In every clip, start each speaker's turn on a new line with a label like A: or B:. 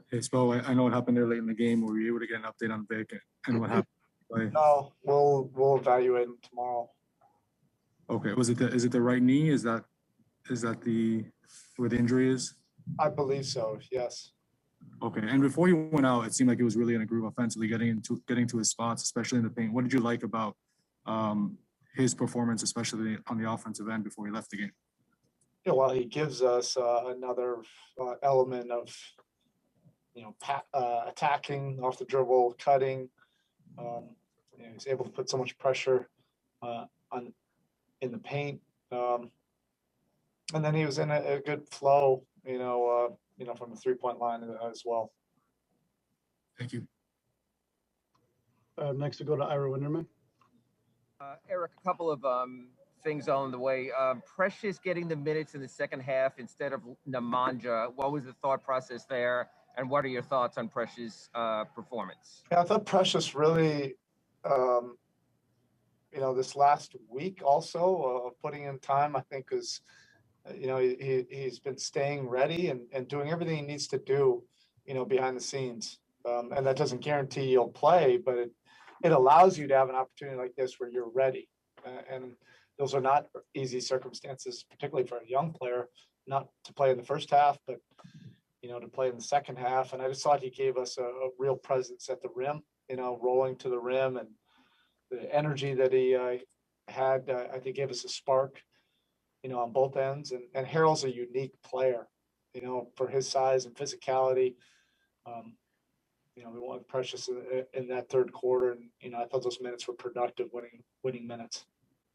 A: Hey, Spo, I know what happened there late in the game. Were you able to get an update on Vic and what happened?
B: No, we'll evaluate him tomorrow.
A: Okay, is it the right knee? Is that the where the injury is?
B: I believe so. Yes.
A: Okay, and before he went out, it seemed like he was really in a groove offensively, getting to his spots, especially in the paint. What did you like about his performance, especially on the offensive end before he left the game?
B: Yeah, well, he gives us another element of attacking off the dribble, cutting. He's able to put so much pressure on in the paint, and then he was in a good flow. From the 3-point line as well.
A: Thank you.
C: Next, we go to Ira Winderman.
D: Erik, a couple of things on the way. Precious getting the minutes in the second half instead of Nemanja. What was the thought process there? And what are your thoughts on Precious' performance?
B: Yeah, I thought Precious really, this last week also putting in time, I think is, he's been staying ready and doing everything he needs to do, behind the scenes. And that doesn't guarantee you'll play, but it allows you to have an opportunity like this where you're ready. And those are not easy circumstances, particularly for a young player, not to play in the first half, but, to play in the second half. And I just thought he gave us a real presence at the rim, rolling to the rim, and the energy that he had, I think gave us a spark, on both ends. And Harrell's a unique player, for his size and physicality. We wanted Precious in that third quarter, and I thought those minutes were productive, winning minutes.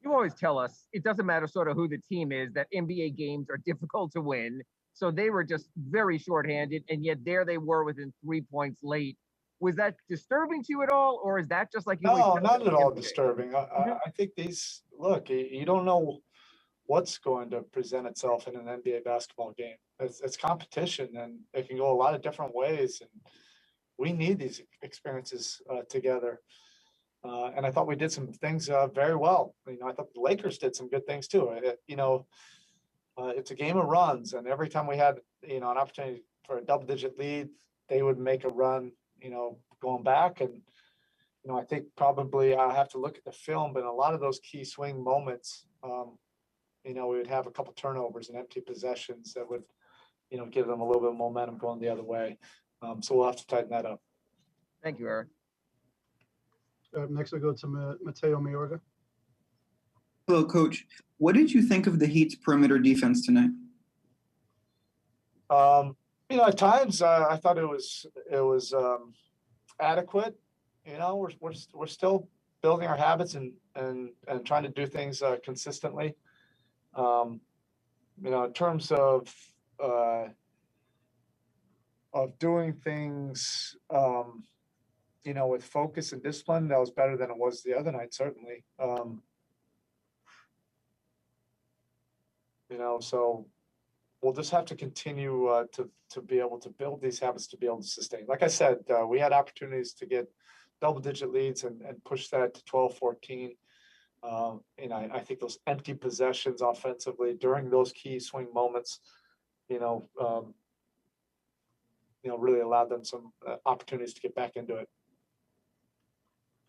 D: You always tell us it doesn't matter sort of who the team is, that NBA games are difficult to win. So they were just very shorthanded, and yet there they were within 3 points late. Was that disturbing to you at all, or is that just like you?
B: No, not at all disturbing. I think you don't know what's going to present itself in an NBA basketball game. It's competition, and it can go a lot of different ways, and we need these experiences together. And I thought we did some things very well. I thought the Lakers did some good things too. It's a game of runs, and every time we had an opportunity for a double-digit lead, they would make a run. Going back, and I think probably I have to look at the film, but in a lot of those key swing moments, we would have a couple turnovers and empty possessions that would, give them a little bit of momentum going the other way. So we'll have to tighten that up.
D: Thank you, Erik.
C: Next, we go to Mateo Mayorga.
E: Hello, Coach. What did you think of the Heat's perimeter defense tonight?
B: At times I thought it was adequate. We're still building our habits and trying to do things consistently. In terms of doing things, with focus and discipline, that was better than it was the other night, certainly. So we'll just have to continue to be able to build these habits to be able to sustain. Like I said, we had opportunities to get double-digit leads and push that to 12, 14. I think those empty possessions offensively during those key swing moments, really allowed them some opportunities to get back into it.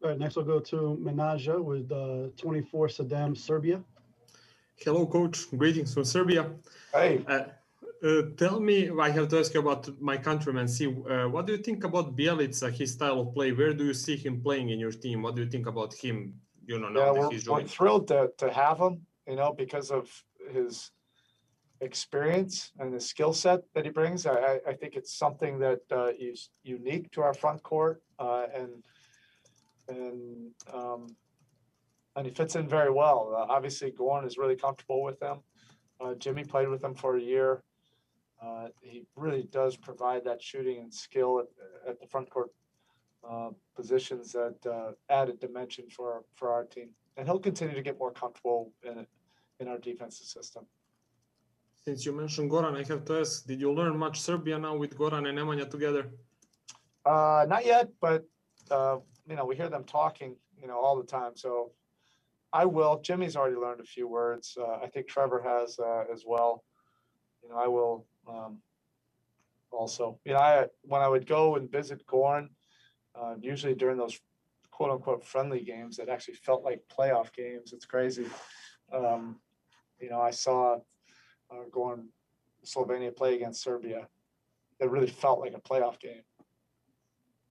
C: All right, next we'll go to Menaja with 24 Saddam, Serbia.
F: Hello, Coach. Greetings from Serbia.
B: Hey.
F: Tell me, I have to ask you about my countryman. What do you think about Bjelica, his style of play? Where do you see him playing in your team? What do you think about him? Now that he's joined?
B: We're thrilled to have him, because of his experience and the skill set that he brings. I think it's something that is unique to our front court, and he fits in very well. Obviously, Goran is really comfortable with him. Jimmy played with him for a year. He really does provide that shooting and skill at the front court positions that added dimension for our team. And he'll continue to get more comfortable in our defensive system.
F: Since you mentioned Goran, I have to ask, did you learn much Serbia now with Goran and Nemanja together?
B: Not yet, but, we hear them talking, all the time. So I will. Jimmy's already learned a few words. I think Trevor has as well. I will also. When I would go and visit Gorn, usually during those quote unquote friendly games that actually felt like playoff games. It's crazy. I saw Gorn Slovenia play against Serbia. It really felt like a playoff game.